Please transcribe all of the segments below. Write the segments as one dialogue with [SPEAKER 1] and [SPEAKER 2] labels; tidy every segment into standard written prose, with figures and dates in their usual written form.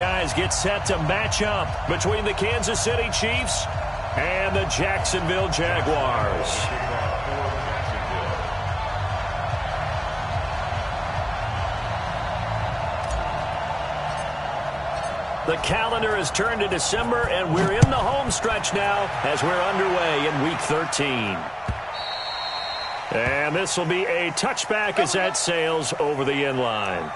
[SPEAKER 1] Guys get set to match up between the Kansas City Chiefs and the Jacksonville Jaguars. The calendar has turned to December, and we're in the home stretch now as we're underway in Week 13. And this will be a touchback as that sails over the end line.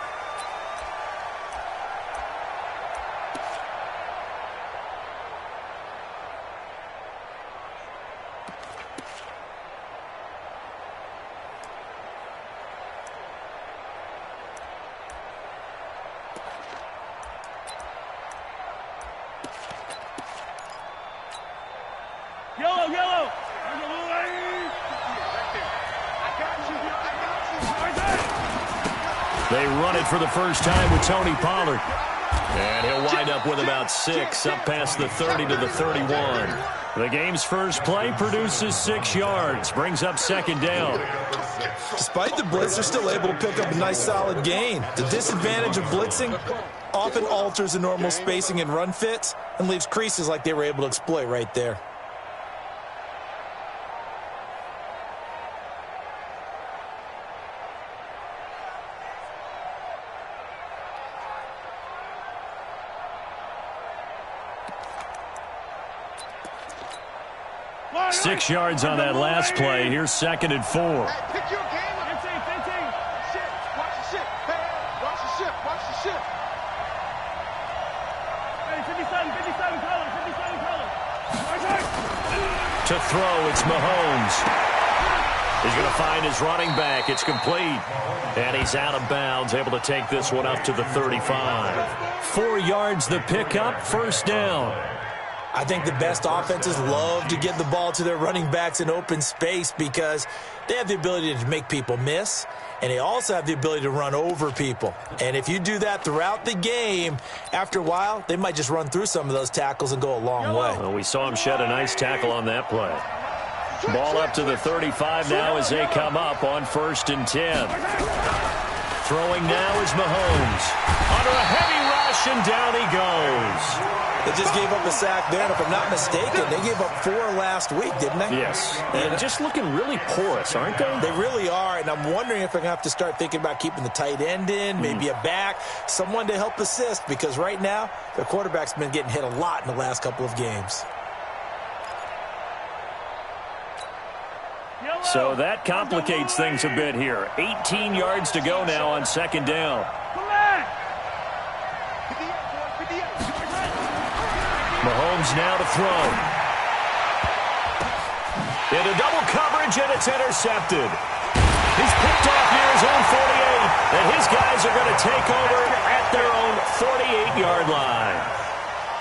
[SPEAKER 1] They run it for the first time with Tony Pollard. And he'll wind up with about 6, up past the 30 to the 31. The game's first play produces 6 yards, brings up second down.
[SPEAKER 2] Despite the blitz, they're still able to pick up a nice solid gain. The disadvantage of blitzing often alters the normal spacing and run fits and leaves creases like they were able to exploit right there.
[SPEAKER 1] Six yards on that last play. Here's second and 4.
[SPEAKER 3] Pick your game up. 15. Shit. Watch the ship. Hey, watch the ship. Watch the ship. Hey, 57 colors.
[SPEAKER 1] To throw, it's Mahomes. He's going to find his running back. It's complete. And he's out of bounds, able to take this one up to the 35. 4 yards the pickup, first down.
[SPEAKER 2] I think the best offenses love to get the ball to their running backs in open space because they have the ability to make people miss, and they also have the ability to run over people. And if you do that throughout the game, after a while, they might just run through some of those tackles and go a long way.
[SPEAKER 1] Well, we saw him shed a nice tackle on that play. Ball up to the 35 now as they come up on 1st and 10. Throwing now is Mahomes. Under a heavy rush, and down he goes.
[SPEAKER 2] They just gave up a sack there, and if I'm not mistaken, they gave up 4 last week, didn't they?
[SPEAKER 1] Yes. And just looking really porous, aren't they?
[SPEAKER 2] They really are, and I'm wondering if they're going to have to start thinking about keeping the tight end in, maybe a back, someone to help assist, because right now, their quarterback's been getting hit a lot in the last couple of games.
[SPEAKER 1] So that complicates things a bit here. 18 yards to go now on second down. Mahomes now to throw. Into double coverage, and it's intercepted. He's picked off near his own 48, and his guys are going to take over at their own 48-yard line.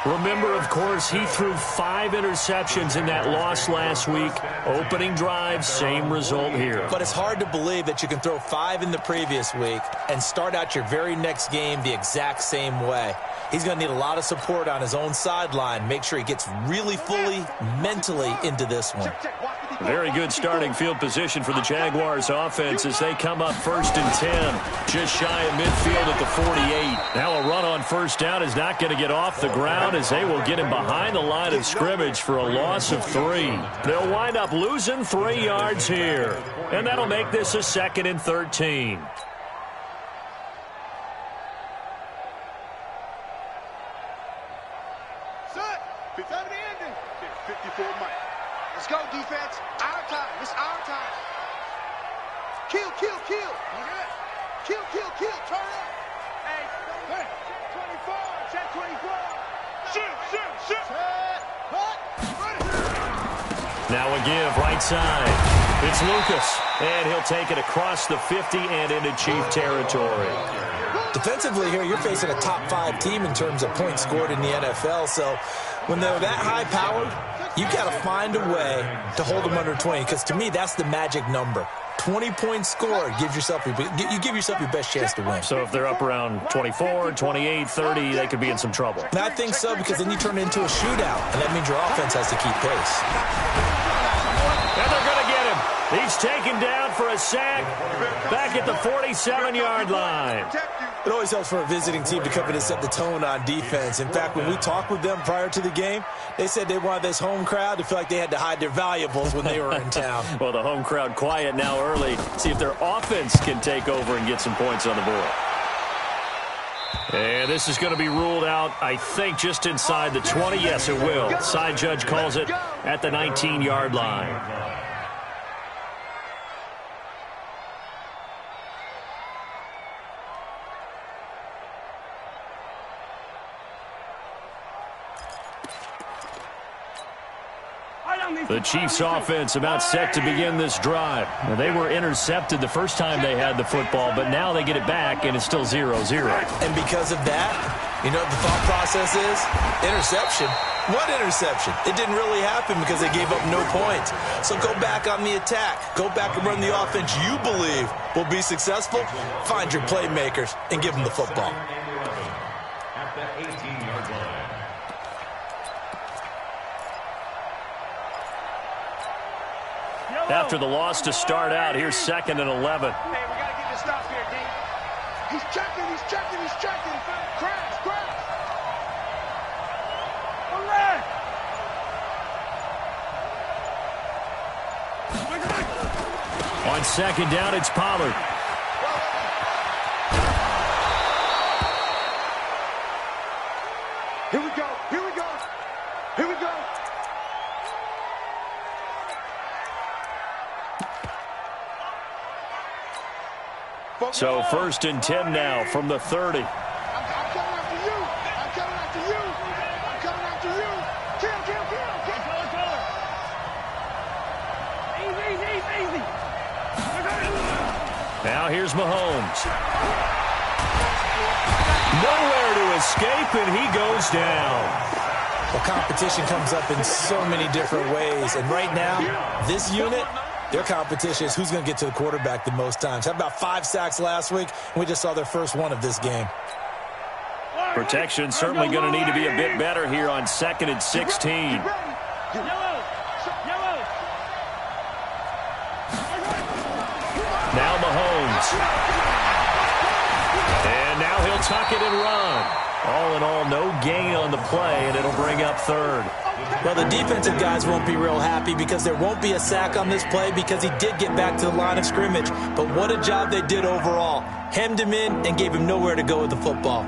[SPEAKER 1] Remember, of course, he threw 5 interceptions in that loss last week. Opening drive, same result here.
[SPEAKER 2] But it's hard to believe that you can throw 5 in the previous week and start out your very next game the exact same way. He's going to need a lot of support on his own sideline. Make sure he gets really fully mentally into this one.
[SPEAKER 1] Very good starting field position for the Jaguars offense as they come up 1st and 10. Just shy of midfield at the 48. Now a run on first down is not going to get off the ground as they will get him behind the line of scrimmage for a loss of 3. They'll wind up losing 3 yards here. And that'll make this a 2nd and 13.
[SPEAKER 3] Let's go, defense. Our time. It's our time. Kill. Kill. Turn up. Hey, check 24. Shoot.
[SPEAKER 1] Now a give, right side. It's Lucas, and he'll take it across the 50 and into Chief territory.
[SPEAKER 2] Defensively here, you're facing a top 5 team in terms of points scored in the NFL, so when they're that high-powered, you got to find a way to hold them under 20, because to me, that's the magic number. 20 points scored, you give yourself your best chance to win.
[SPEAKER 1] So if they're up around 24, 28, 30, they could be in some trouble.
[SPEAKER 2] And I think so, because then you turn it into a shootout, and that means your offense has to keep pace.
[SPEAKER 1] And they're going to get him. He's taken down for a sack back at the 47-yard line.
[SPEAKER 2] It always helps for a visiting team to come in and set the tone on defense. In fact, when we talked with them prior to the game, they said they wanted this home crowd to feel like they had to hide their valuables when they were in town.
[SPEAKER 1] Well, the home crowd quiet now early. See if their offense can take over and get some points on the board. And this is going to be ruled out, I think, just inside the 20. Yes, it will. Side judge calls it at the 19-yard line. The Chiefs offense about set to begin this drive. Now, they were intercepted the first time they had the football, but now they get it back, and it's still 0-0.
[SPEAKER 2] And because of that, you know what the thought process is? Interception. What interception? It didn't really happen because they gave up no points. So go back on the attack. Go back and run the offense you believe will be successful. Find your playmakers and give them the football.
[SPEAKER 4] At the 18-yard line.
[SPEAKER 1] After the loss to start out, here's 2nd and 11.
[SPEAKER 3] Hey, we got to get this stop here, D. He's checking, he's checking, he's checking. Crash, crash.
[SPEAKER 1] On 2nd down, it's Pollard.
[SPEAKER 3] Here we go, here we go, here we go.
[SPEAKER 1] So 1st and 10 now from the 30.
[SPEAKER 3] I'm coming after you. I'm coming after you. I'm coming after you. Kill, kill, kill, kill. Easy.
[SPEAKER 1] Now here's Mahomes. Nowhere to escape, and he goes down.
[SPEAKER 2] Well, competition comes up in so many different ways. And right now, this unit, their competition is who's going to get to the quarterback the most times. Had about 5 sacks last week, and we just saw their first one of this game.
[SPEAKER 1] Protection certainly going to need to be a bit better here on 2nd and 16. Now Mahomes. And now he'll tuck it and run. All in all, no gain on the play, and it'll bring up 3rd.
[SPEAKER 2] Well, the defensive guys won't be real happy because there won't be a sack on this play because he did get back to the line of scrimmage. But what a job they did overall. Hemmed him in and gave him nowhere to go with the football.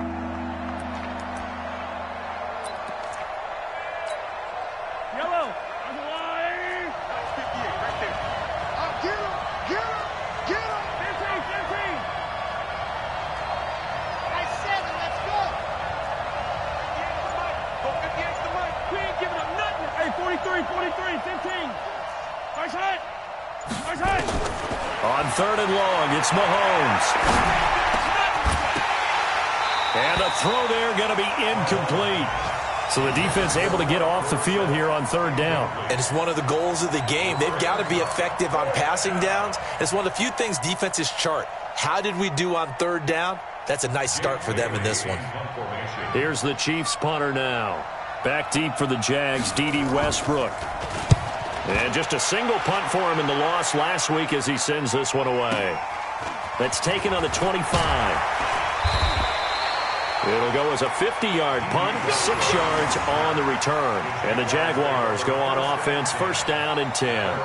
[SPEAKER 1] On 3rd and long, it's Mahomes. And a throw there going to be incomplete. So the defense able to get off the field here on 3rd down.
[SPEAKER 2] And it's one of the goals of the game. They've got to be effective on passing downs. It's one of the few things defenses chart. How did we do on 3rd down? That's a nice start for them in this one.
[SPEAKER 1] Here's the Chiefs punter now. Back deep for the Jags, D.D. Westbrook. And just a single punt for him in the loss last week as he sends this one away. That's taken on the 25. It'll go as a 50-yard punt, 6 yards on the return. And the Jaguars go on offense, 1st down and 10.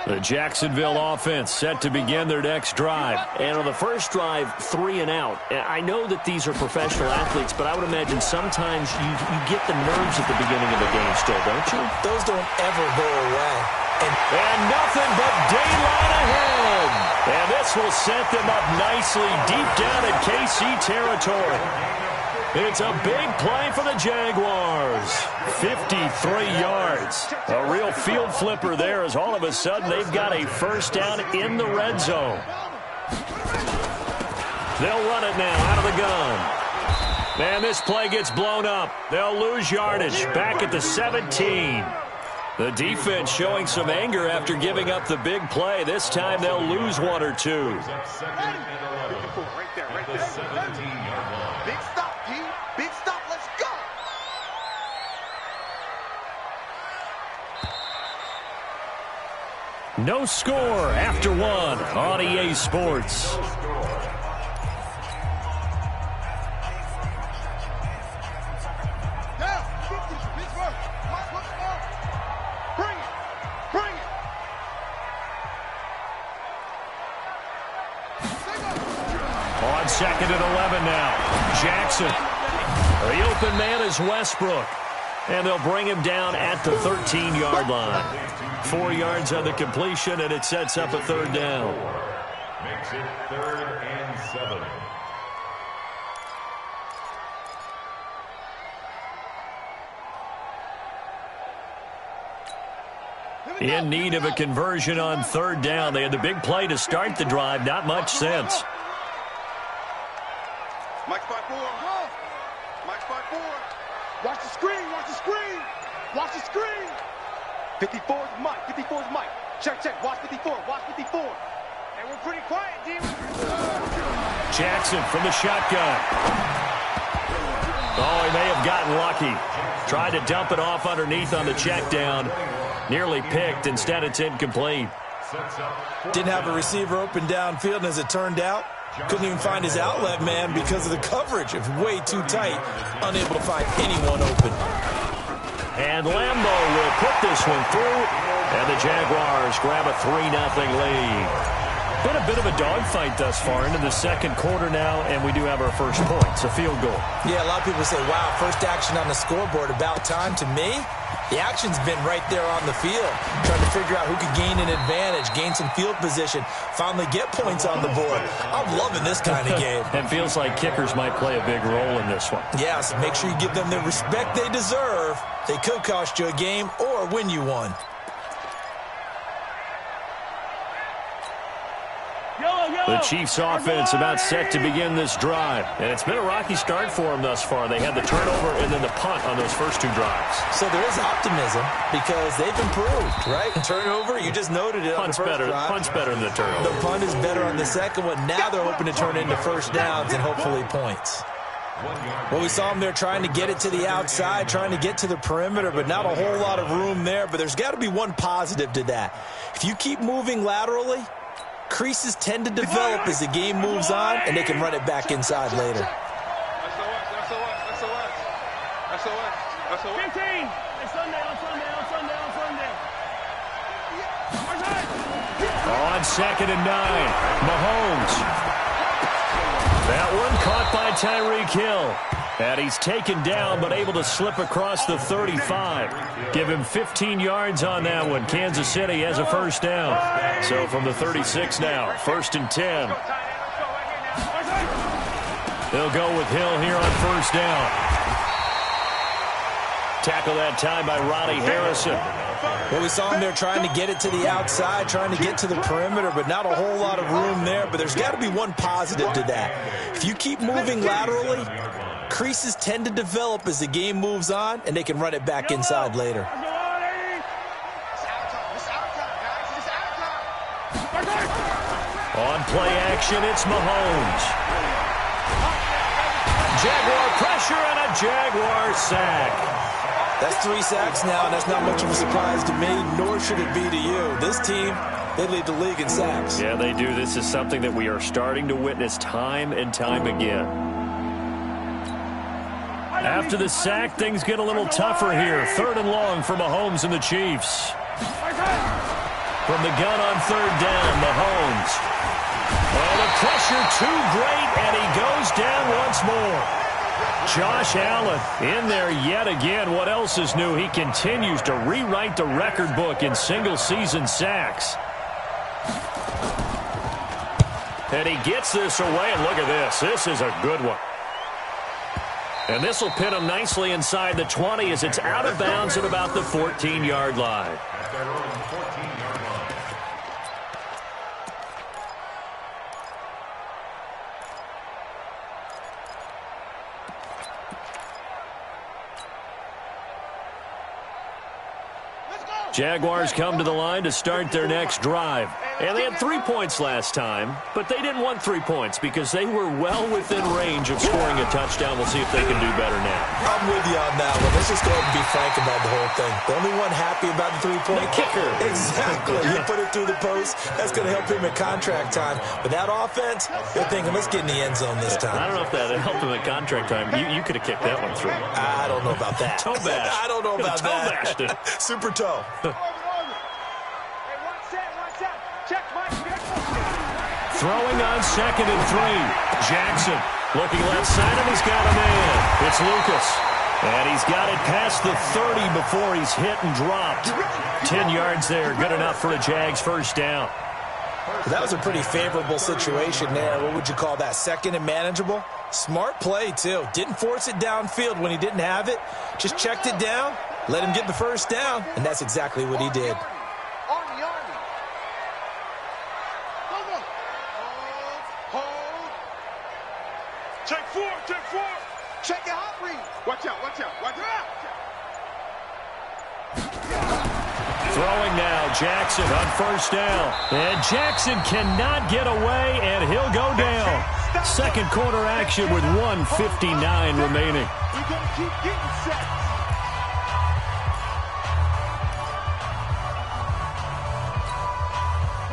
[SPEAKER 1] The Jacksonville offense set to begin their next drive.
[SPEAKER 5] And on the first drive, 3 and out. I know that these are professional athletes, but I would imagine sometimes you get the nerves at the beginning of the game still, don't you?
[SPEAKER 2] Those don't ever go away.
[SPEAKER 1] And nothing but daylight ahead. And this will set them up nicely deep down in KC territory. It's a big play for the Jaguars. 53 yards. A real field flipper there as all of a sudden they've got a 1st down in the red zone. They'll run it now out of the gun. And this play gets blown up. They'll lose yardage back at the 17. The defense showing some anger after giving up the big play. This time they'll lose one or two.
[SPEAKER 3] Right there. Big stop, G. Big stop. Let's go.
[SPEAKER 1] No score after one on EA Sports. On second and 11 now. Jackson. The open man is Westbrook. And they'll bring him down at the 13-yard line. 4 yards on the completion, and it sets up a third down.
[SPEAKER 4] Makes it 3rd and 7.
[SPEAKER 1] In need of a conversion on third down. They had the big play to start the drive. Not much sense.
[SPEAKER 3] Mike spot 4. Mike spot 4. Watch the screen. Watch the screen. Watch the screen. 54 is Mike. 54 is Mike. Check. Watch 54. Watch 54. And we're pretty quiet, D.
[SPEAKER 1] Jackson from the shotgun. Oh, he may have gotten lucky. Tried to dump it off underneath on the check down. Nearly picked. Instead, it's incomplete.
[SPEAKER 2] Didn't have a receiver open downfield, and as it turned out, couldn't even find his outlet man because of the coverage. It was way too tight. Unable to find anyone open.
[SPEAKER 1] And Lambo will put this one through. And the Jaguars grab a 3-0 lead. Been a bit of a dogfight thus far into the second quarter now, and we do have our first points, a field goal.
[SPEAKER 2] Yeah, a lot of people say, wow, first action on the scoreboard, about time. To me, the action's been right there on the field, trying to figure out who could gain an advantage, gain some field position, finally get points on the board. I'm loving this kind of game.
[SPEAKER 1] It feels like kickers might play a big role in this one.
[SPEAKER 2] Yes, make sure you give them the respect they deserve. They could cost you a game or win you one.
[SPEAKER 1] The Chiefs offense about set to begin this drive. And it's been a rocky start for them thus far. They had the turnover and then the punt on those first 2 drives.
[SPEAKER 2] So there is optimism because they've improved, right? Turnover, you just noted it.
[SPEAKER 1] Punt's better than the turnover.
[SPEAKER 2] The punt is better on the second one. Now they're hoping to turn into first downs and hopefully points. Well, we saw them there trying to get it to the outside, trying to get to the perimeter, but not a whole lot of room there. But there's got to be one positive to that. If you keep moving laterally, creases tend to develop as the game moves on, and they can run it back inside later.
[SPEAKER 3] SOS. 15.
[SPEAKER 1] On second and 9, Mahomes. That one caught by Tyreek Hill. And he's taken down but able to slip across the 35. Give him 15 yards on that one. Kansas City has a first down. So from the 36 now, 1st and 10. They'll go with Hill here on first down. Tackle that time by Ronnie Harrison.
[SPEAKER 2] Well, we saw him there trying to get it to the outside, trying to get to the perimeter, but not a whole lot of room there. But there's got to be one positive to that. If you keep moving laterally, creases tend to develop as the game moves on, and they can run it back inside later.
[SPEAKER 1] On play action, it's Mahomes. Jaguar pressure and a Jaguar sack.
[SPEAKER 2] That's 3 sacks now, and that's not much of a surprise to me, nor should it be to you. This team, they lead the league in sacks.
[SPEAKER 1] Yeah, they do. This is something that we are starting to witness time and time again. After the sack, things get a little tougher here. 3rd and long for Mahomes and the Chiefs. From the gun on 3rd down, Mahomes. Oh, the pressure too great, and he goes down once more. Josh Allen in there yet again. What else is new? He continues to rewrite the record book in single-season sacks. And he gets this away, and look at this. This is a good one. And this will pin him nicely inside the 20 as it's out of bounds at about the 14-yard line. Jaguars come to the line to start their next drive. And they had 3 points last time, but they didn't want 3 points because they were well within range of scoring a touchdown. We'll see if they can do better now.
[SPEAKER 2] I'm with you on that one. Let's just go ahead and be frank about the whole thing. The only one happy about the 3-point
[SPEAKER 1] the kicker.
[SPEAKER 2] Exactly. You put it through the post. That's going to help him at contract time. But that offense, they're thinking, let's get in the end zone this time.
[SPEAKER 1] I don't know if that helped him at contract time. You could have kicked that one through.
[SPEAKER 2] I don't know about that.
[SPEAKER 1] Toe bash.
[SPEAKER 2] I don't know about that.
[SPEAKER 1] Toe bashed it.
[SPEAKER 2] Super toe.
[SPEAKER 1] Throwing on 2nd and 3. Jackson looking left side, and he's got a man. It's Lucas. And he's got it past the 30 before he's hit and dropped. 10 yards there. Good enough for a Jags first down.
[SPEAKER 2] That was a pretty favorable situation there. What would you call that? 2nd and manageable? Smart play, too. Didn't force it downfield when he didn't have it. Just checked it down, let him get the first down, and that's exactly what he did.
[SPEAKER 3] Check 4, check 4. Check your hot read. Watch out, watch out, watch out.
[SPEAKER 1] Throwing now, Jackson on first down. And Jackson cannot get away, and he'll go down. Second quarter action with 1:59 remaining.
[SPEAKER 3] You're going to keep getting set.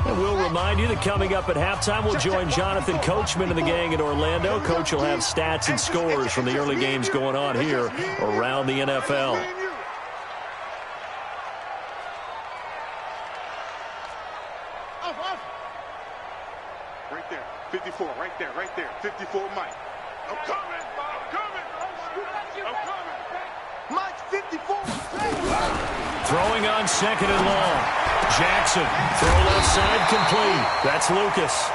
[SPEAKER 1] And we'll remind you that coming up at halftime, we'll join Jonathan Coachman and the gang in Orlando. Coach will have stats and scores from the early games going on here around the NFL.
[SPEAKER 3] Right there, 54, right there, right there. 54, Mike. I'm coming, I'm coming, I'm coming. Mike, 54.
[SPEAKER 1] Throwing on 2nd and long. Jackson, throw left side, complete. That's Lucas.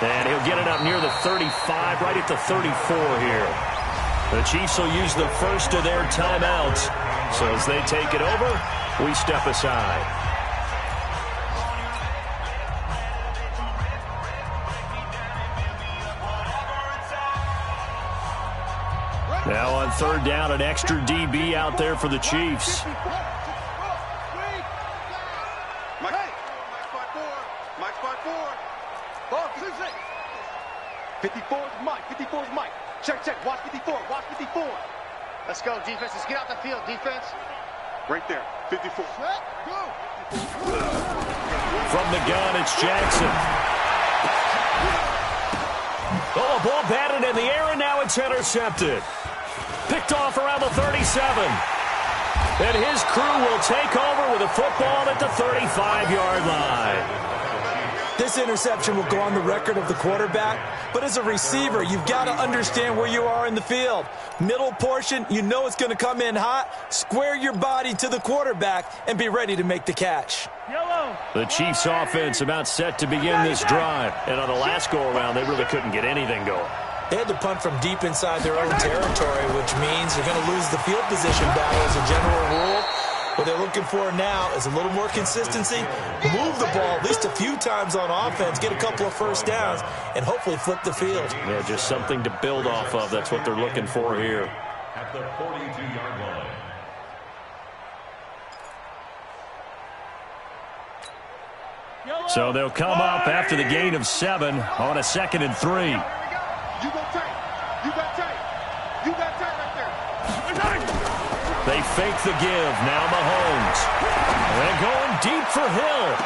[SPEAKER 1] And he'll get it up near the 35, right at the 34 here. The Chiefs will use the first of their timeouts. So as they take it over, we step aside. Now on 3rd down, an extra DB out there for the Chiefs.
[SPEAKER 3] Mike spot 4. 54 is Mike. 54 is Mike. Check, check. Watch 54. Watch 54.
[SPEAKER 6] Let's go, defense. Let's get out the field, defense.
[SPEAKER 3] Right there. 54. Go.
[SPEAKER 1] From the gun, it's Jackson. Oh, ball batted in the air, and now it's intercepted. Picked off around the 37. And his crew will take over with a football at the 35-yard line.
[SPEAKER 2] This interception will go on the record of the quarterback, but as a receiver, you've got to understand where you are in the field. Middle portion, you know it's going to come in hot. Square your body to the quarterback and be ready to make the catch.
[SPEAKER 1] The Chiefs offense about set to begin this drive. And on the last go-around, they really couldn't get anything going.
[SPEAKER 2] They had to punt from deep inside their own territory, which means they're going to lose the field position battle as a general rule. What they're looking for now is a little more consistency, move the ball at least a few times on offense, get a couple of first downs, and hopefully flip the field.
[SPEAKER 1] Yeah, just something to build off of. That's what they're looking for here.
[SPEAKER 4] At the 42-yard line.
[SPEAKER 1] So they'll come up after the gain of 7 on a 2nd and 3.
[SPEAKER 3] You go tight. You got tight. You got tight right there.
[SPEAKER 1] They fake the give. Now Mahomes. They're going deep for Hill.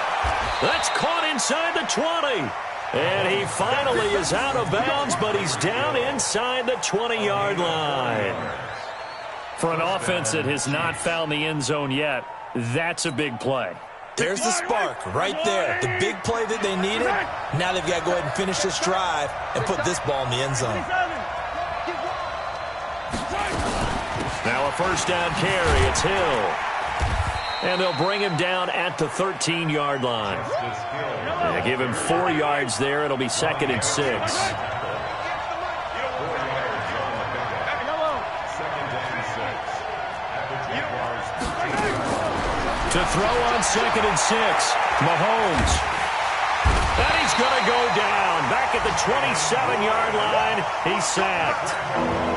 [SPEAKER 1] That's caught inside the 20. And he finally is out of bounds, but he's down inside the 20-yard line. For an offense that has not found the end zone yet, that's a big play.
[SPEAKER 2] There's the spark right there. The big play that they needed. Now they've got to go ahead and finish this drive and put this ball in the end zone.
[SPEAKER 1] Now a first down carry. It's Hill. And they'll bring him down at the 13-yard line. They give him 4 yards there. It'll be 2nd and 6. To throw on 2nd and 6. Mahomes. And he's going to go down. Back at the 27-yard line, he's sacked.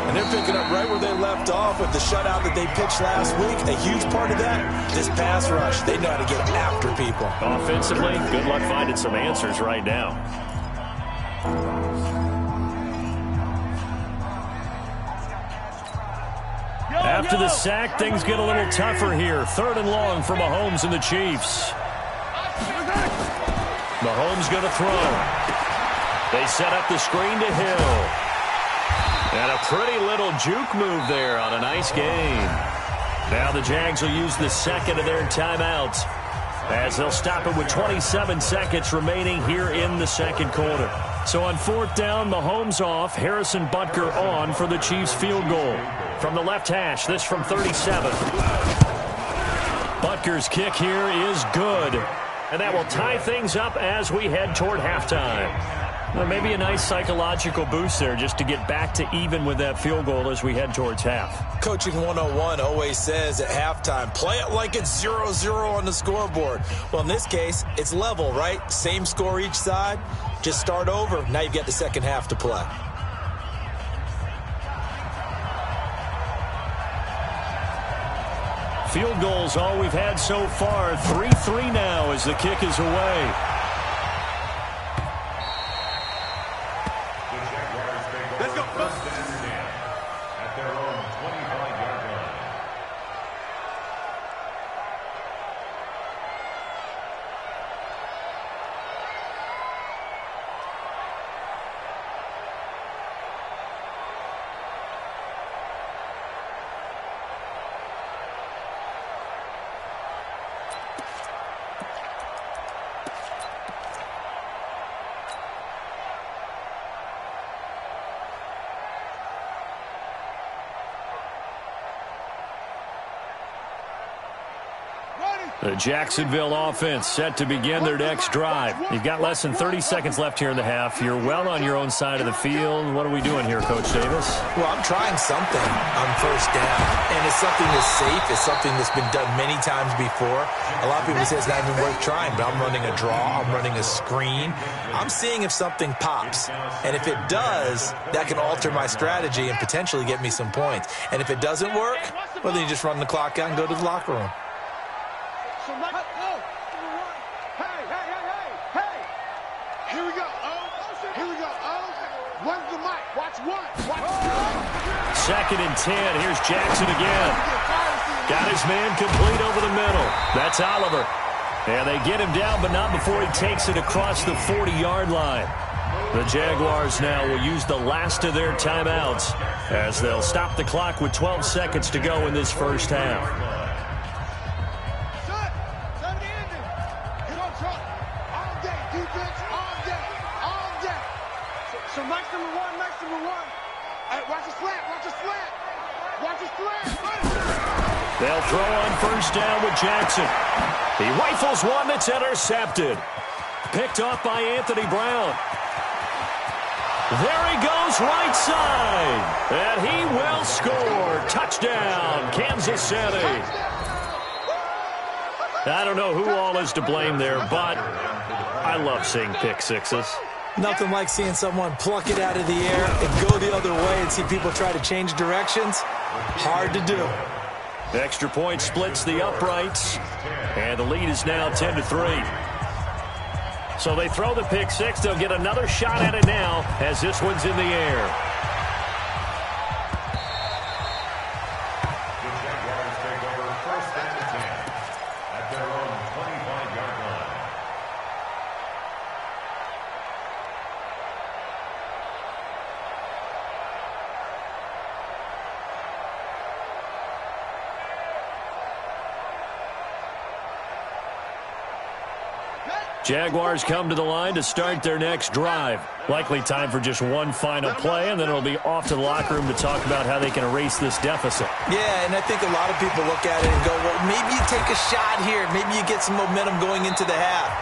[SPEAKER 2] And they're picking up right where they left off with the shutout that they pitched last week. A huge part of that, this pass rush. They know how to get after people.
[SPEAKER 1] Offensively, good luck finding some answers right now. After the sack, things get a little tougher here. 3rd and long for Mahomes and the Chiefs. Mahomes going to throw. They set up the screen to Hill. And a pretty little juke move there on a nice game. Now the Jags will use the second of their timeouts as they'll stop it with 27 seconds remaining here in the second quarter. So on 4th down, Mahomes off, Harrison Butker on for the Chiefs field goal. From the left hash, this from 37. Butker's kick here is good. And that will tie things up as we head toward halftime. Well, maybe a nice psychological boost there just to get back to even with that field goal as we head towards half.
[SPEAKER 2] Coaching 101 always says at halftime, play it like it's 0-0 on the scoreboard. Well, in this case, it's level, right? Same score each side. Just start over. Now you've got the second half to play.
[SPEAKER 1] Field goals all we've had so far. 3-3 now as the kick is away.
[SPEAKER 3] Let's go.
[SPEAKER 4] At their own 25-yard line.
[SPEAKER 1] The Jacksonville offense set to begin their next drive. You've got less than 30 seconds left here in the half. You're well on your own side of the field. What are we doing here, Coach Davis?
[SPEAKER 2] Well, I'm trying something on 1st down, and it's something that's safe. It's something that's been done many times before. A lot of people say it's not even worth trying, but I'm running a draw. I'm running a screen. I'm seeing if something pops, and if it does, that can alter my strategy and potentially get me some points. And if it doesn't work, well, then you just run the clock out and go to the locker room.
[SPEAKER 1] Second and 10. Here's Jackson again. Got his man complete over the middle. That's Oliver. And they get him down, but not before he takes it across the 40-yard line. The Jaguars now will use the last of their timeouts as they'll stop the clock with 12 seconds to go in this first half.
[SPEAKER 3] So Mike's number one. Hey, watch the slant.
[SPEAKER 1] They'll throw on 1st down with Jackson. He rifles one that's intercepted. Picked off by Anthony Brown. There he goes right side. And he will score. Touchdown, Kansas City. I don't know who all is to blame there, but I love seeing pick sixes.
[SPEAKER 2] Nothing like seeing someone pluck it out of the air and go the other way and see people try to change directions. Hard to do.
[SPEAKER 1] Extra point splits the uprights, and the lead is now 10-3. So they throw the pick six. They'll get another shot at it now as this one's in the air.
[SPEAKER 4] The Jaguars take over 1st and 10 at their own 25-yard line.
[SPEAKER 1] Jaguars come to the line to start their next drive. Likely time for just one final play, and then it'll be off to the locker room to talk about how they can erase this deficit.
[SPEAKER 2] Yeah, and I think a lot of people look at it and go, well, maybe you take a shot here. Maybe you get some momentum going into the half.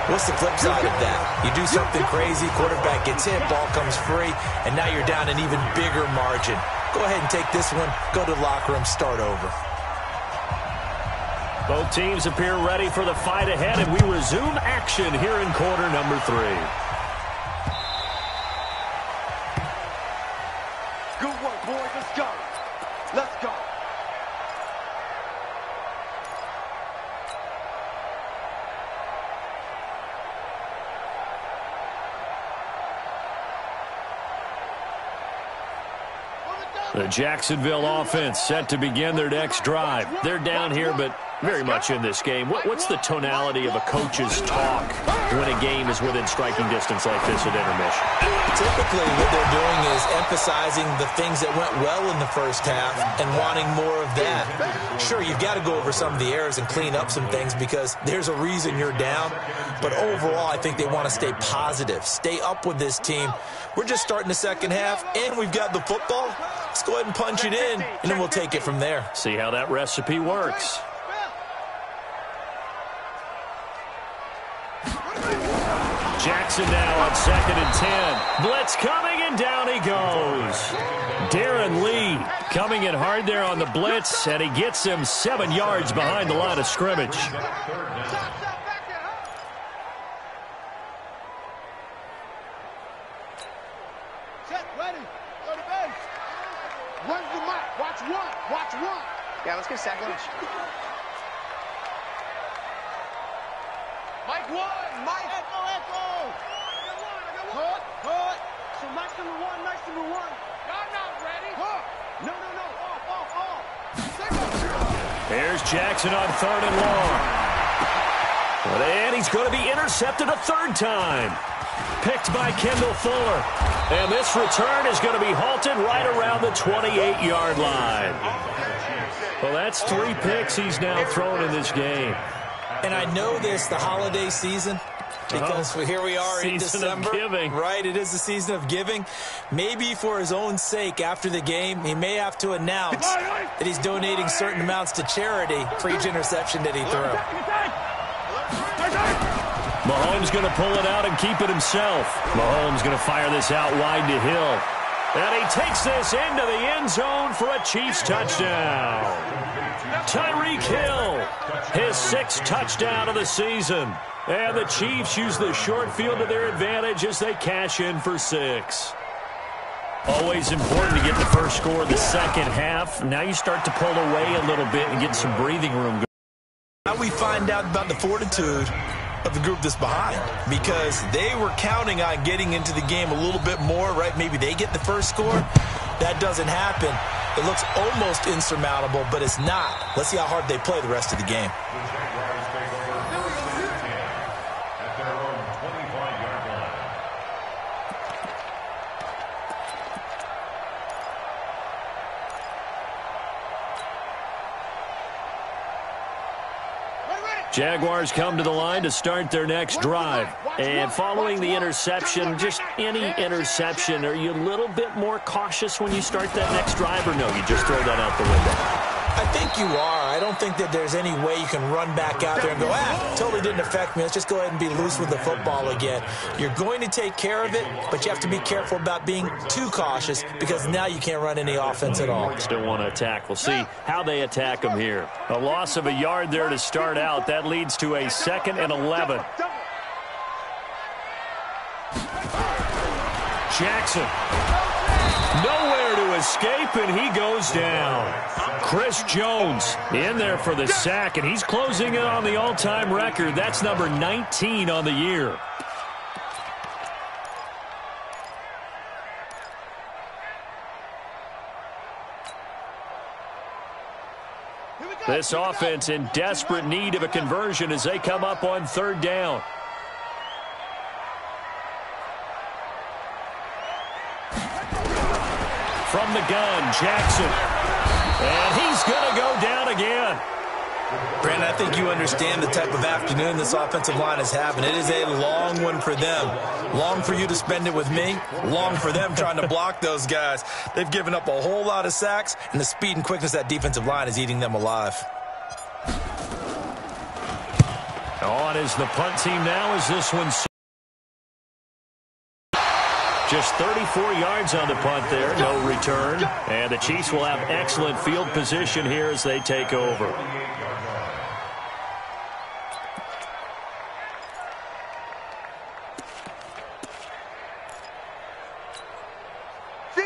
[SPEAKER 2] What's the flip side of that? You do something crazy, quarterback gets hit, ball comes free, and now you're down an even bigger margin. Go ahead and take this one, go to the locker room, start over.
[SPEAKER 1] Both teams appear ready for the fight ahead, and we resume action here in quarter number 3.
[SPEAKER 3] Good work, boys. Let's go. Let's go.
[SPEAKER 1] The Jacksonville offense set to begin their next drive. They're down here, but very much in this game. What's the tonality of a coach's talk when a game is within striking distance like this at intermission?
[SPEAKER 2] Typically, what they're doing is emphasizing the things that went well in the first half and wanting more of that. Sure, you've got to go over some of the errors and clean up some things because there's a reason you're down. But overall, I think they want to stay positive, stay up with this team. We're just starting the second half, and we've got the football. Let's go ahead and punch it in, and then we'll take it from there.
[SPEAKER 1] See how that recipe works. Jackson now on 2nd and 10. Blitz coming, and down he goes. Darren Lee coming in hard there on the blitz, and he gets him 7 yards behind the line of scrimmage.
[SPEAKER 3] Runs the mic. Watch one. Watch one.
[SPEAKER 6] Yeah, let's get a second.
[SPEAKER 3] Mike one. Mike. Echo. Cut. So Mike's number one. Y'all not ready. No. Off.
[SPEAKER 1] There's Jackson on 3rd and long. And he's going to be intercepted a 3rd time. Picked by Kendall Fuller. And this return is going to be halted right around the 28-yard line. Well, that's 3 picks he's now thrown in this game.
[SPEAKER 2] And I know this, the holiday season, because here we are in December.
[SPEAKER 1] Season of giving.
[SPEAKER 2] Right, it is the season of giving. Maybe for his own sake, after the game, he may have to announce that he's donating certain amounts to charity for each interception that he threw.
[SPEAKER 1] Mahomes going to pull it out and keep it himself. Mahomes going to fire this out wide to Hill. And he takes this into the end zone for a Chiefs touchdown. Tyreek Hill, his 6th touchdown of the season. And the Chiefs use the short field to their advantage as they cash in for 6. Always important to get the first score of the second half. Now you start to pull away a little bit and get some breathing room.
[SPEAKER 2] Now we find out about the fortitude of the group that's behind, because they were counting on getting into the game a little bit more, right? Maybe they get the first score. That doesn't happen. It looks almost insurmountable, but it's not. Let's see how hard they play the rest of the game.
[SPEAKER 1] Jaguars come to the line to start their next drive. And following the interception, just any interception, are you a little bit more cautious when you start that next drive, or no, you just throw that out the window?
[SPEAKER 2] I think you are. I don't think that there's any way you can run back out there and go, totally didn't affect me. Let's just go ahead and be loose with the football again. You're going to take care of it, but you have to be careful about being too cautious, because now you can't run any offense at all.
[SPEAKER 1] Still want to attack. We'll see how they attack them here. A loss of a yard there to start out. That leads to a 2nd and 11. Jackson. Nowhere to escape, and he goes down. Chris Jones in there for the sack, and he's closing in on the all-time record. That's number 19 on the year. This offense in desperate need of a conversion as they come up on 3rd down. From the gun, Jackson. And he's going to go down again.
[SPEAKER 2] Brandon, I think you understand the type of afternoon this offensive line is having. It is a long one for them. Long for you to spend it with me. Long for them trying to block those guys. They've given up a whole lot of sacks, and the speed and quickness of that defensive line is eating them alive.
[SPEAKER 1] On is the punt team now as this one's just 34 yards on the punt there, no return. And the Chiefs will have excellent field position here as they take over.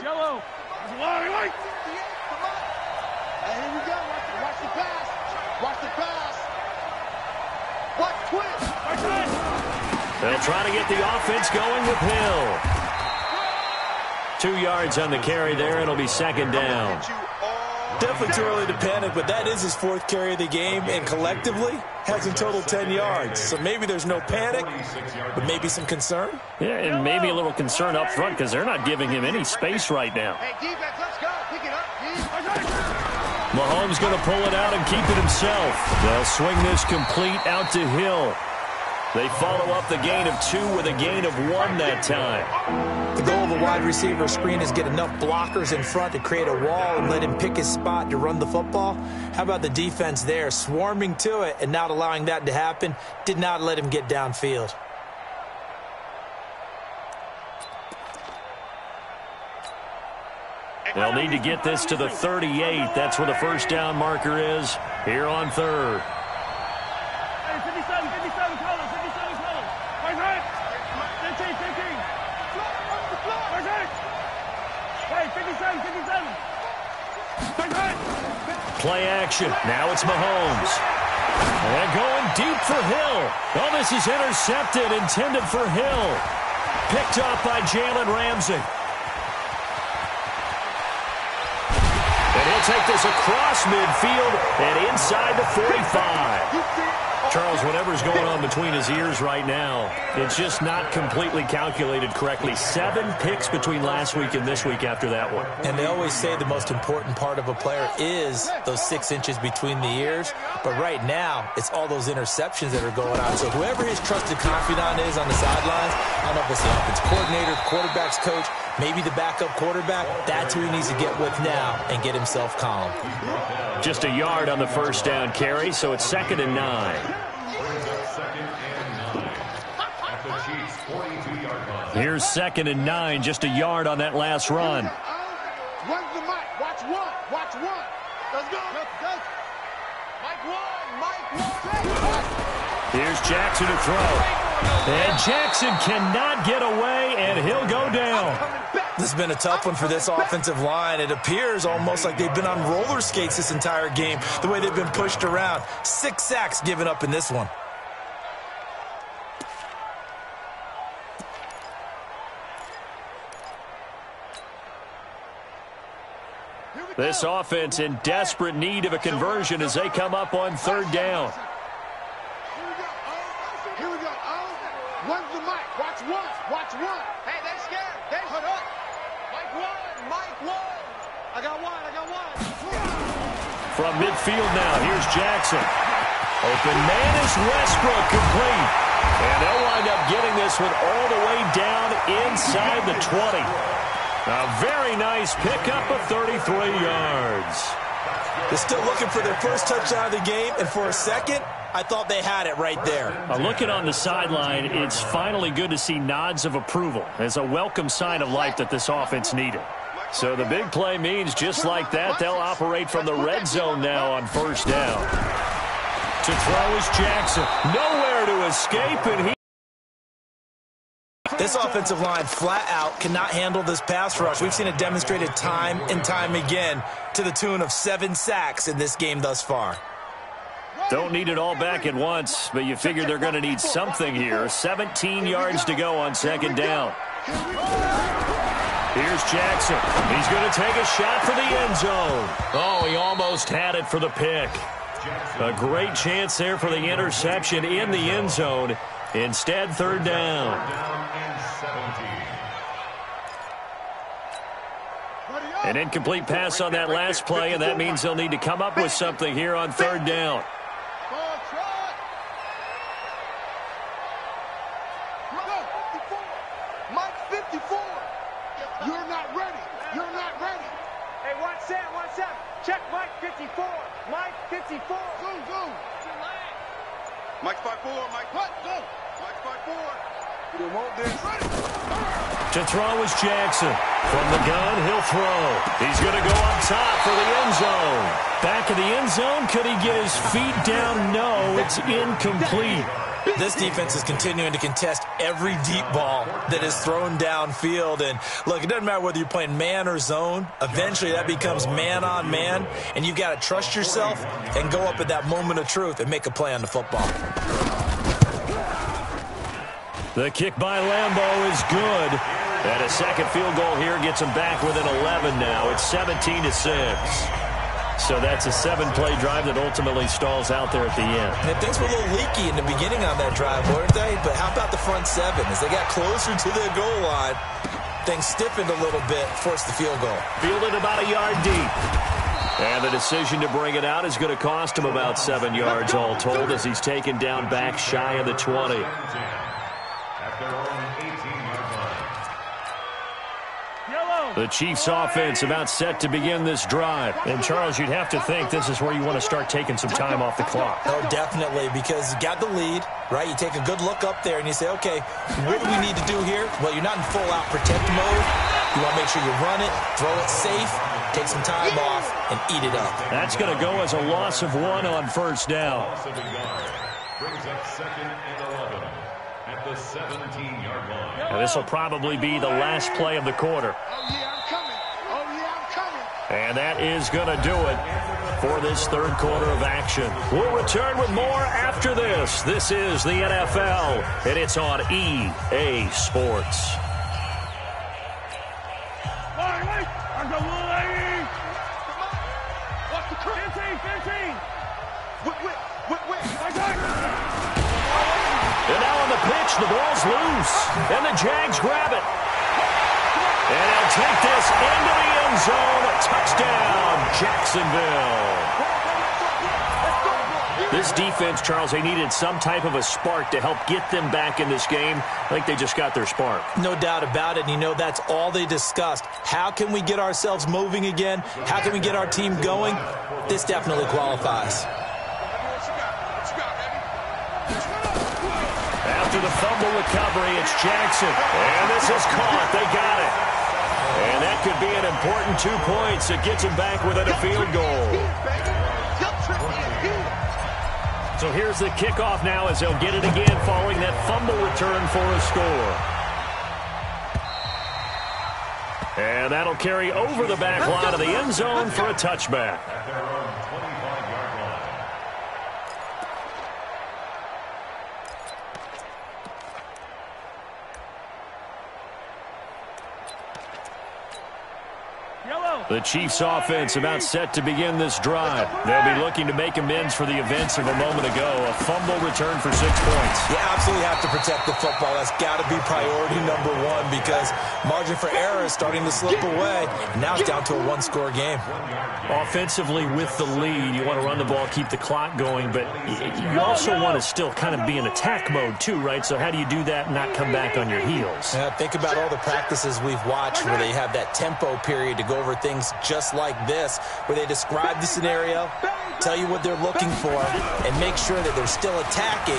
[SPEAKER 3] Yellow. Hey, here we go. Watch the pass. Watch the pass. Watch twist.
[SPEAKER 1] They'll try to get the offense going with Hill. 2 yards on the carry there. It'll be second down.
[SPEAKER 2] Definitely too early to panic, but that is his 4th carry of the game, and collectively has in total 10 yards. So maybe there's no panic, but maybe some concern.
[SPEAKER 1] Yeah, and maybe a little concern up front because they're not giving him any space right now.
[SPEAKER 6] Hey, defense, let's go. Pick it up,
[SPEAKER 1] Mahomes going to pull it out and keep it himself. They'll swing this complete out to Hill. They follow up the gain of 2 with a gain of 1 that time.
[SPEAKER 2] The goal of a wide receiver screen is get enough blockers in front to create a wall and let him pick his spot to run the football. How about the defense there, swarming to it and not allowing that to happen? Did not let him get downfield.
[SPEAKER 1] They'll need to get this to the 38. That's where the first down marker is here on 3rd.
[SPEAKER 3] Hey, 57 colors. 57 colors. Right. 15. Hey, 57.
[SPEAKER 1] Play action. Now it's Mahomes. And going deep for Hill. Oh, this is intercepted, intended for Hill. Picked off by Jalen Ramsey. And he'll take this across midfield and inside the 45. Charles, whatever's going on between his ears right now, it's just not completely calculated correctly. 7 picks between last week and this week after that one.
[SPEAKER 2] And they always say the most important part of a player is those 6 inches between the ears. But right now, it's all those interceptions that are going on. So whoever his trusted confidant is on the sidelines, I don't know if it's the offense coordinator, the quarterback's coach, maybe the backup quarterback, that's who he needs to get with now and get himself calm.
[SPEAKER 1] Just a yard on the first down carry, so it's 2nd and 9. Here's 2nd and 9, just a yard on that last run.
[SPEAKER 3] Run the mic. Watch one. Let's go. Mike 1.
[SPEAKER 1] Here's Jackson to throw. And Jackson cannot get away, and he'll go down.
[SPEAKER 2] This has been a tough one for this offensive line. It appears almost like they've been on roller skates this entire game, the way they've been pushed around. 6 sacks given up in this one.
[SPEAKER 1] This offense in desperate need of a conversion as they come up on 3rd down.
[SPEAKER 3] Here we go. Run the mic. Watch one.
[SPEAKER 6] Hey, they scared. They put up. Mike 1. I got one.
[SPEAKER 1] From midfield now, here's Jackson. Open man is Westbrook, complete. And they'll wind up getting this one all the way down inside the 20. A very nice pickup of 33 yards.
[SPEAKER 2] They're still looking for their first touchdown of the game, and for a second, I thought they had it right there.
[SPEAKER 1] Looking on the sideline, it's finally good to see nods of approval. It's a welcome sign of life that this offense needed. So the big play means just like that, they'll operate from the red zone now on 1st down. To throw is Jackson. Nowhere to escape, and
[SPEAKER 2] This offensive line flat out cannot handle this pass rush. We've seen it demonstrated time and time again to the tune of 7 sacks in this game thus far.
[SPEAKER 1] Don't need it all back at once, but you figure they're going to need something here. 17 yards to go on 2nd down. Here's Jackson. He's going to take a shot for the end zone. Oh, he almost had it for the pick. A great chance there for the interception in the end zone. Instead, 3rd down. An incomplete pass on that last play, and that means they'll need to come up with something here on 3rd down.
[SPEAKER 3] Mike 54. You're not ready.
[SPEAKER 6] Hey, watch Sam. Check Mike 54. Mike 54.
[SPEAKER 3] Go. Mike 5-4. Mike what? Go. Mike 5-4.
[SPEAKER 1] To throw is Jackson. From the gun, he'll throw. He's going to go up top for the end zone. Back of the end zone. Could he get his feet down? No, it's incomplete.
[SPEAKER 2] This defense is continuing to contest every deep ball that is thrown downfield. And, look, it doesn't matter whether you're playing man or zone. Eventually, that becomes man-on-man, and you've got to trust yourself and go up at that moment of truth and make a play on the football.
[SPEAKER 1] The kick by Lambeau is good. And a second field goal here gets him back within 11 now. It's 17-6. So that's a 7-play drive that ultimately stalls out there at the end.
[SPEAKER 2] And things were a little leaky in the beginning on that drive, weren't they? But how about the front seven? As they got closer to their goal line, things stiffened a little bit, forced the field goal.
[SPEAKER 1] Fielded about a yard deep. And the decision to bring it out is going to cost him about 7 yards all told as he's taken down back shy of the 20. The Chiefs offense about set to begin this drive. And, Charles, you'd have to think this is where you want to start taking some time off the clock.
[SPEAKER 2] Oh, definitely, because you got the lead, right? You take a good look up there and you say, okay, what do we need to do here? Well, you're not in full-out protect mode. You want to make sure you run it, throw it safe, take some time off, and eat it up.
[SPEAKER 1] That's going to go as a loss of 1 on first down.
[SPEAKER 4] Brings up 2nd and 11 at the 17-yard line.
[SPEAKER 1] And this will probably be the last play of the quarter. And that is going to do it for this third quarter of action. We'll return with more after this. This is the NFL, and it's on EA Sports. And now on the pitch, the ball's loose, and the Jags grab it. And he'll take this into the end zone. Touchdown, Jacksonville. This defense, Charles, they needed some type of a spark to help get them back in this game. I think they just got their spark.
[SPEAKER 2] No doubt about it. And you know, that's all they discussed. How can we get ourselves moving again? How can we get our team going? This definitely qualifies.
[SPEAKER 1] After the fumble recovery, it's Jackson. And this is caught. They got it. And that could be an important 2 points. It gets him back within a field goal. So here's the kickoff now as they'll get it again following that fumble return for a score. And that'll carry over the back line of the end zone for a touchback. The Chiefs offense about set to begin this drive. They'll be looking to make amends for the events of a moment ago. A fumble return for 6 points.
[SPEAKER 2] You absolutely have to protect the football. That's got to be priority number one because margin for error is starting to slip away. And now it's down to a one-score game.
[SPEAKER 1] Offensively with the lead, you want to run the ball, keep the clock going, but you also want to still kind of be in attack mode too, right? So how do you do that and not come back on your heels?
[SPEAKER 2] Yeah, think about all the practices we've watched where they have that tempo period to go over things just like this, where they describe the scenario, tell you what they're looking for, and make sure that they're still attacking,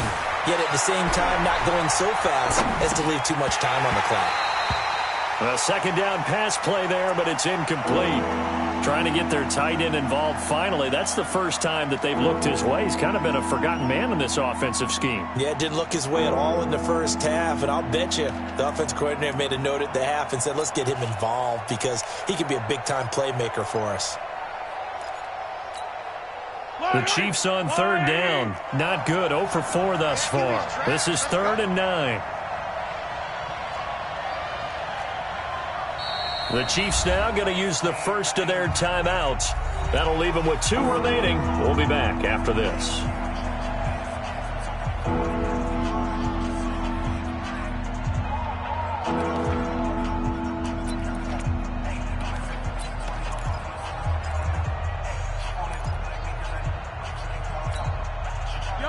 [SPEAKER 2] yet at the same time not going so fast as to leave too much time on the clock.
[SPEAKER 1] A second down pass play there, but it's incomplete. Trying to get their tight end involved finally. That's the first time that they've looked his way. He's kind of been a forgotten man in this offensive scheme.
[SPEAKER 2] Yeah, it didn't look his way at all in the first half, and I'll bet you the offensive coordinator made a note at the half and said, let's get him involved because he could be a big-time playmaker for us.
[SPEAKER 1] The Chiefs on third down. Not good. 0 for 4 thus far. This is 3rd and 9. The Chiefs now going to use the first of their timeouts. That'll leave them with 2 remaining. We'll be back after this.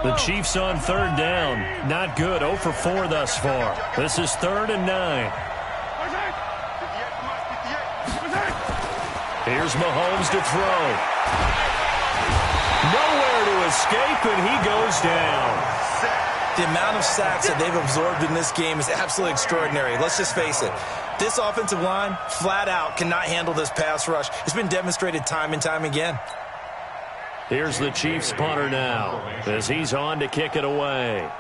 [SPEAKER 1] The Chiefs on third down. Not good. 0 for 4 thus far. This is 3rd and 9. Here's Mahomes to throw. Nowhere to escape, and he goes down.
[SPEAKER 2] The amount of sacks that they've absorbed in this game is absolutely extraordinary. Let's just face it. This offensive line, flat out, cannot handle this pass rush. It's been demonstrated time and time again.
[SPEAKER 1] Here's the Chiefs punter now as he's on to kick it away.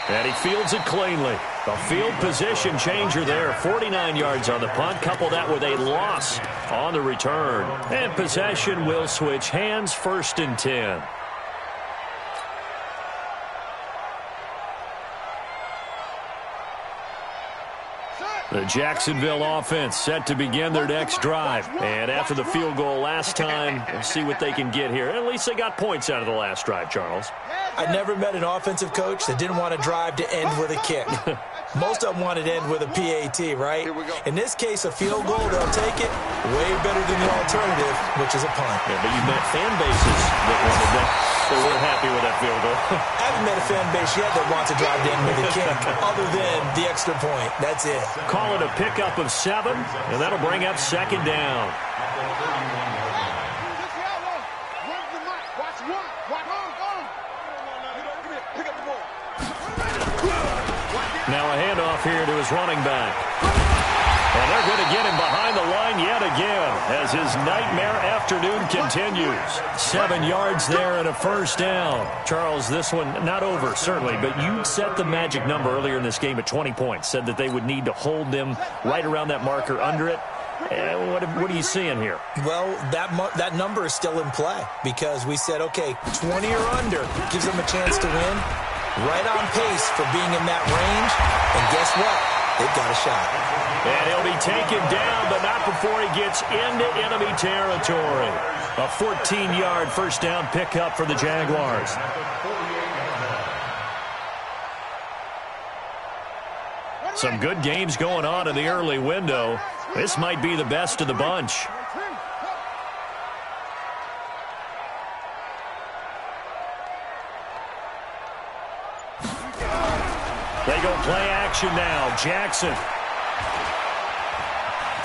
[SPEAKER 1] And he fields it cleanly. A field position changer there. 49 yards on the punt. Couple that with a loss on the return. And possession will switch hands, 1st and 10. The Jacksonville offense set to begin their next drive. And after the field goal last time, we'll see what they can get here. At least they got points out of the last drive, Charles.
[SPEAKER 2] I never met an offensive coach that didn't want to drive to end with a kick. Most of them wanted to end with a PAT, right? In this case, a field goal, they'll take it way better than the alternative, which is a punt.
[SPEAKER 1] Yeah, but you met fan bases that wanted that. They weren't happy with that field goal.
[SPEAKER 2] I haven't met a fan base yet that wants to drive to end with a kick, other than the extra point. That's it.
[SPEAKER 1] Call it a pickup of 7, and that'll bring up 2nd down. Now a handoff here to his running back. And they're going to get him behind the line yet again as his nightmare afternoon continues. 7 yards there and a 1st down. Charles, this one not over, certainly, but you set the magic number earlier in this game at 20 points. Said that they would need to hold them right around that marker under it. What are you seeing here?
[SPEAKER 2] Well, that number is still in play because we said, okay, 20 or under gives them a chance to win. Right on pace for being in that range. And guess what? They've got a shot.
[SPEAKER 1] And he'll be taken down, but not before he gets into enemy territory. A 14-yard 1st down pickup for the Jaguars. Some good games going on in the early window. This might be the best of the bunch. They go play action now. Jackson.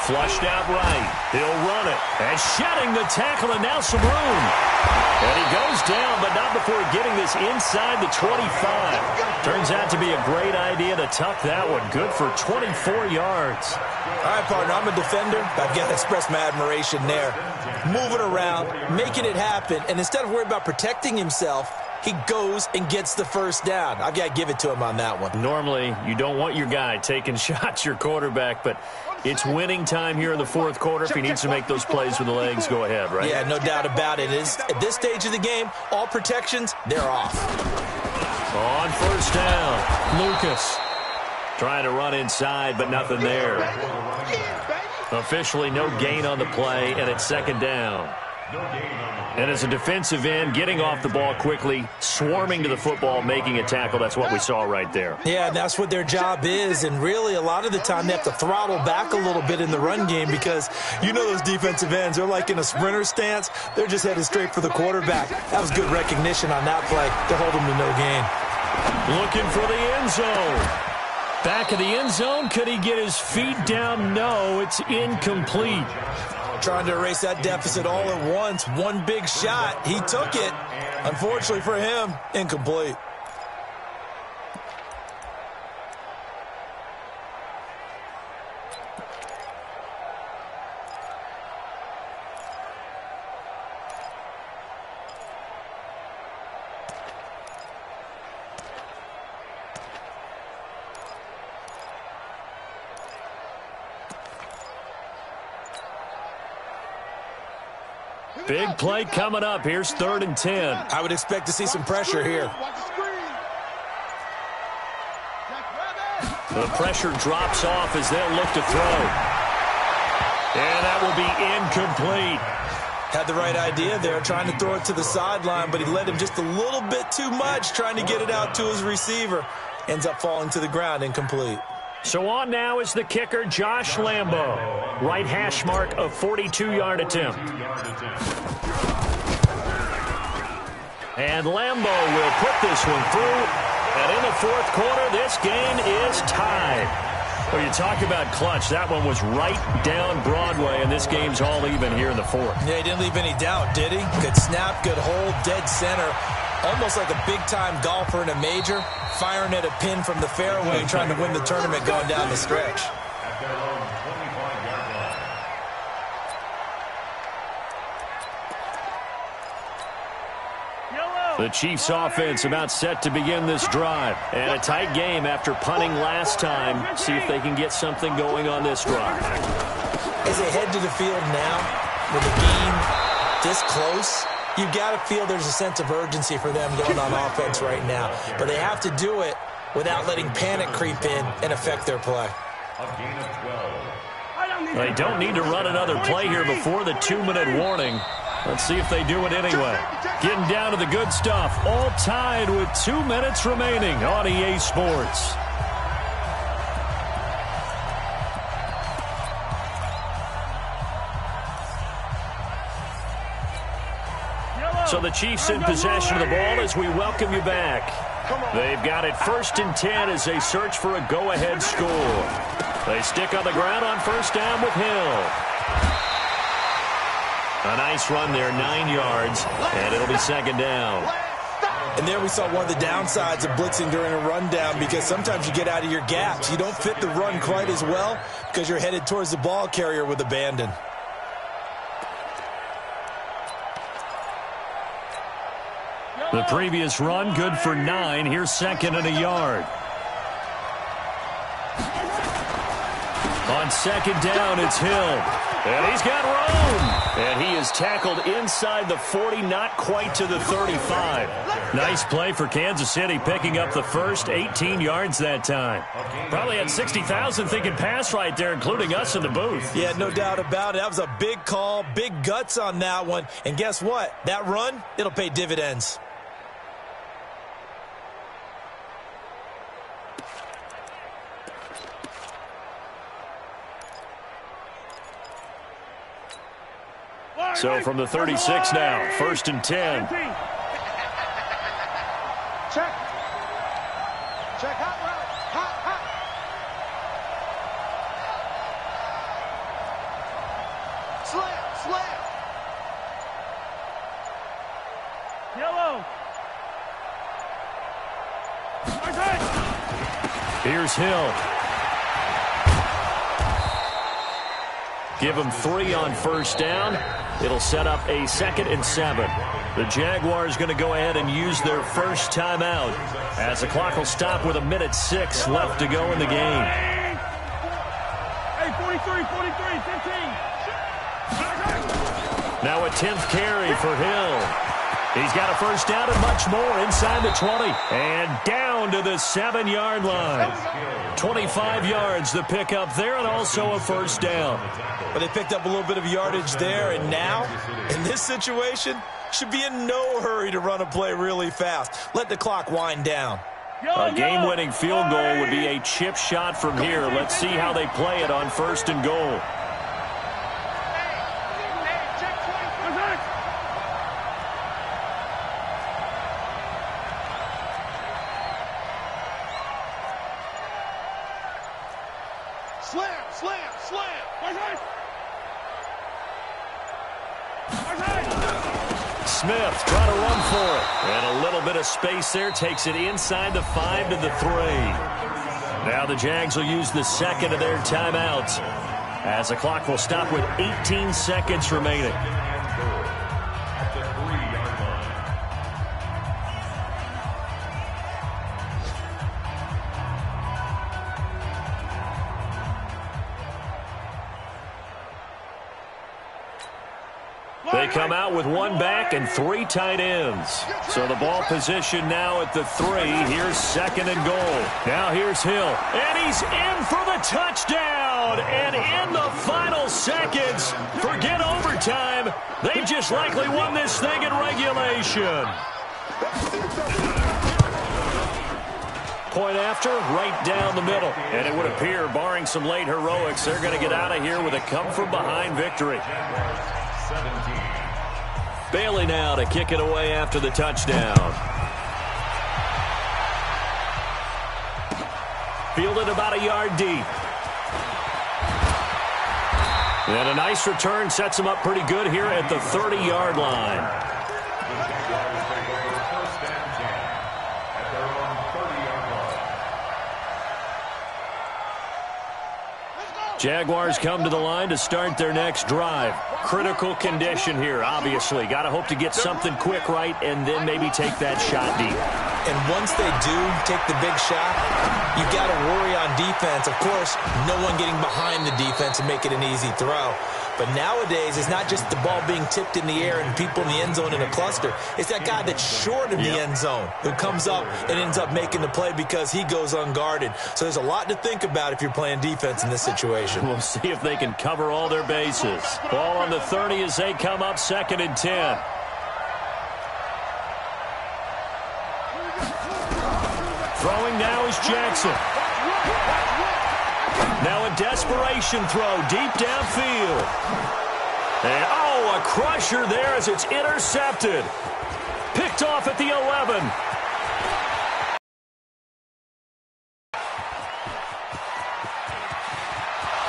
[SPEAKER 1] Flushed out right. He'll run it. And shedding the tackle, and now some room. And he goes down, but not before getting this inside the 25. Turns out to be a great idea to tuck that one. Good for 24 yards.
[SPEAKER 2] All right, partner, I'm a defender. I've got to express my admiration there. Moving around, making it happen, and instead of worrying about protecting himself, he goes and gets the 1st down. I've got to give it to him on that one.
[SPEAKER 1] Normally, you don't want your guy taking shots, your quarterback, but it's winning time here in the 4th quarter. If he needs to make those plays with the legs, go ahead, right?
[SPEAKER 2] Yeah, no doubt about it. At this stage of the game, all protections, they're off.
[SPEAKER 1] On 1st down, Lucas trying to run inside, but nothing there. Officially no gain on the play, and it's 2nd down. And as a defensive end, getting off the ball quickly, swarming to the football, making a tackle, that's what we saw right there.
[SPEAKER 2] Yeah, and that's what their job is. And really, a lot of the time, they have to throttle back a little bit in the run game because you know those defensive ends, they're like in a sprinter stance. They're just headed straight for the quarterback. That was good recognition on that play to hold them to no gain.
[SPEAKER 1] Looking for the end zone. Back of the end zone. Could he get his feet down? No, it's incomplete.
[SPEAKER 2] Trying to erase that deficit all at once. One big shot. He took it. Unfortunately for him, incomplete.
[SPEAKER 1] Big play coming up. Here's 3rd and 10.
[SPEAKER 2] I would expect to see some pressure here.
[SPEAKER 1] The pressure drops off as they'll look to throw. And that will be incomplete.
[SPEAKER 2] Had the right idea there, trying to throw it to the sideline, but he led him just a little bit too much, trying to get it out to his receiver. Ends up falling to the ground, incomplete.
[SPEAKER 1] So on now is the kicker, Josh Lambo. Right hash mark of 42-yard attempt. And Lambo will put this one through. And in the 4th quarter, this game is tied. Well, you talk about clutch. That one was right down Broadway, and this game's all even here in the fourth.
[SPEAKER 2] Yeah, he didn't leave any doubt, did he? Good snap, good hold, dead center. Almost like a big-time golfer in a major, firing at a pin from the fairway, trying to win the tournament going down the stretch.
[SPEAKER 4] At their own 25-yard line.
[SPEAKER 1] The Chiefs offense about set to begin this drive. And a tight game after punting last time. See if they can get something going on this drive.
[SPEAKER 2] As they head to the field now, with the game this close, you've got to feel there's a sense of urgency for them going on offense right now. But they have to do it without letting panic creep in and affect their play.
[SPEAKER 4] A gain of 12.
[SPEAKER 1] They don't need to run another play here before the 2-minute warning. Let's see if they do it anyway. Getting down to the good stuff. All tied with 2 minutes remaining on EA Sports. So the Chiefs in possession of the ball as we welcome you back. They've got it 1st and 10 as they search for a go-ahead score. They stick on the ground on 1st down with Hill. A nice run there, 9 yards, and it'll be 2nd down.
[SPEAKER 2] And there we saw one of the downsides of blitzing during a rundown, because sometimes you get out of your gaps. You don't fit the run quite as well because you're headed towards the ball carrier with abandon.
[SPEAKER 1] The previous run, good for 9. Here's 2nd and a yard. On 2nd down, it's Hill. And he's got room. And he is tackled inside the 40, not quite to the 35. Nice play for Kansas City, picking up the first 18 yards that time. Probably had 60,000 thinking pass right there, including us in the booth.
[SPEAKER 2] Yeah, no doubt about it. That was a big call, big guts on that one. And guess what? That run, it'll pay dividends.
[SPEAKER 1] So from the 36 now, 1st and 10.
[SPEAKER 3] Check. Check, hot route. Hot. Slam.
[SPEAKER 1] Yellow. Here's Hill. Give him 3 on 1st down. It'll set up a 2nd and 7. The Jaguars going to go ahead and use their first timeout as the clock will stop with 1:06 left to go in the game.
[SPEAKER 3] Hey, 43, 15.
[SPEAKER 1] Now a 10th carry for Hill. He's got a 1st down and much more inside the 20. And down to the 7-yard line. 25 yards the pickup there, and also a 1st down.
[SPEAKER 2] But they picked up a little bit of yardage there, and now, in this situation, should be in no hurry to run a play really fast. Let the clock wind down.
[SPEAKER 1] A game-winning field goal would be a chip shot from here. Let's see how they play it on 1st and goal. Smith trying to run for it. And a little bit of space there. Takes it inside the 5 to the 3. Now the Jags will use the 2nd of their timeouts as the clock will stop with 18 seconds remaining.
[SPEAKER 4] At the 3-yard line.
[SPEAKER 1] They come out with 1 back and 3 tight ends. So the ball position now at the 3. Here's 2nd and goal. Now here's Hill. And he's in for the touchdown. And in the final seconds, forget overtime. They just likely won this thing in regulation. Point after, right down the middle. And it would appear, barring some late heroics, they're going to get out of here with a come-from-behind victory.
[SPEAKER 4] 17.
[SPEAKER 1] Bailey now to kick it away after the touchdown. Fielded about a yard deep. And a nice return sets him up pretty good here at the 30-yard line. Jaguars come to the line to start their next drive. Critical condition here, obviously. Got to hope to get something quick right and then maybe take that shot deep.
[SPEAKER 2] And once they do take the big shot, you got to worry on defense. Of course, no one getting behind the defense and make it an easy throw. But nowadays, it's not just the ball being tipped in the air and people in the end zone in a cluster. It's that guy that's short of the end zone who comes up and ends up making the play because he goes unguarded. So there's a lot to think about if you're playing defense in this situation.
[SPEAKER 1] We'll see if they can cover all their bases. Ball on the 30 as they come up 2nd and 10. Throwing now is Jackson. Now a desperation throw deep downfield. And, oh, a crusher there as it's intercepted. Picked off at the 11.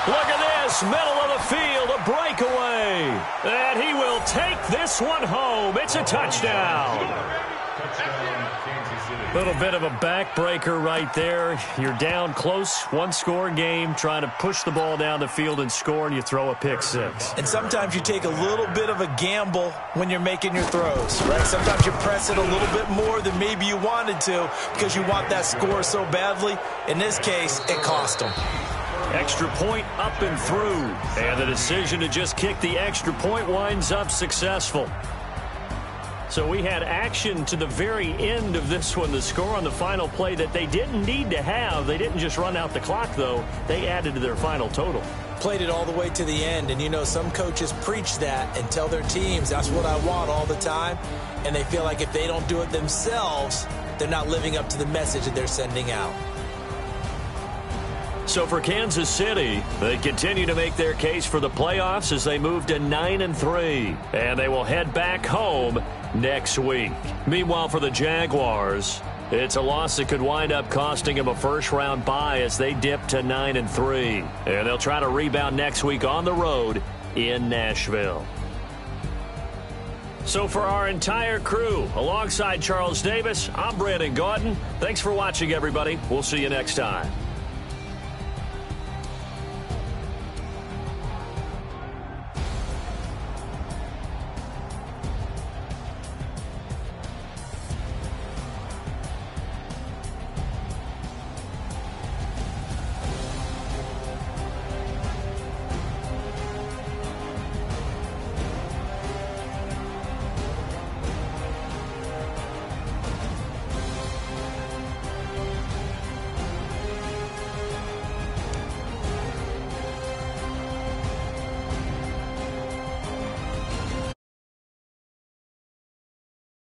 [SPEAKER 1] Look at this, middle of the field, a breakaway. And he will take this one home. It's a touchdown. Little bit of a backbreaker right there. You're down close, one-score game, trying to push the ball down the field and score, and you throw a pick six.
[SPEAKER 2] And sometimes you take a little bit of a gamble when you're making your throws, right? Sometimes you press it a little bit more than maybe you wanted to because you want that score so badly. In this case, it cost them.
[SPEAKER 1] Extra point up and through. And the decision to just kick the extra point winds up successful. So we had action to the very end of this one. The score on the final play that they didn't need to have. They didn't just run out the clock, though. They added to their final total.
[SPEAKER 2] Played it all the way to the end. And, you know, some coaches preach that and tell their teams, that's what I want all the time. And they feel like if they don't do it themselves, they're not living up to the message that they're sending out.
[SPEAKER 1] So for Kansas City, they continue to make their case for the playoffs as they move to 9-3. And they will head back home next week. Meanwhile, for the Jaguars, it's a loss that could wind up costing them a first-round bye as they dip to 9-3. And they'll try to rebound next week on the road in Nashville. So for our entire crew, alongside Charles Davis, I'm Brandon Gaudin. Thanks for watching, everybody. We'll see you next time.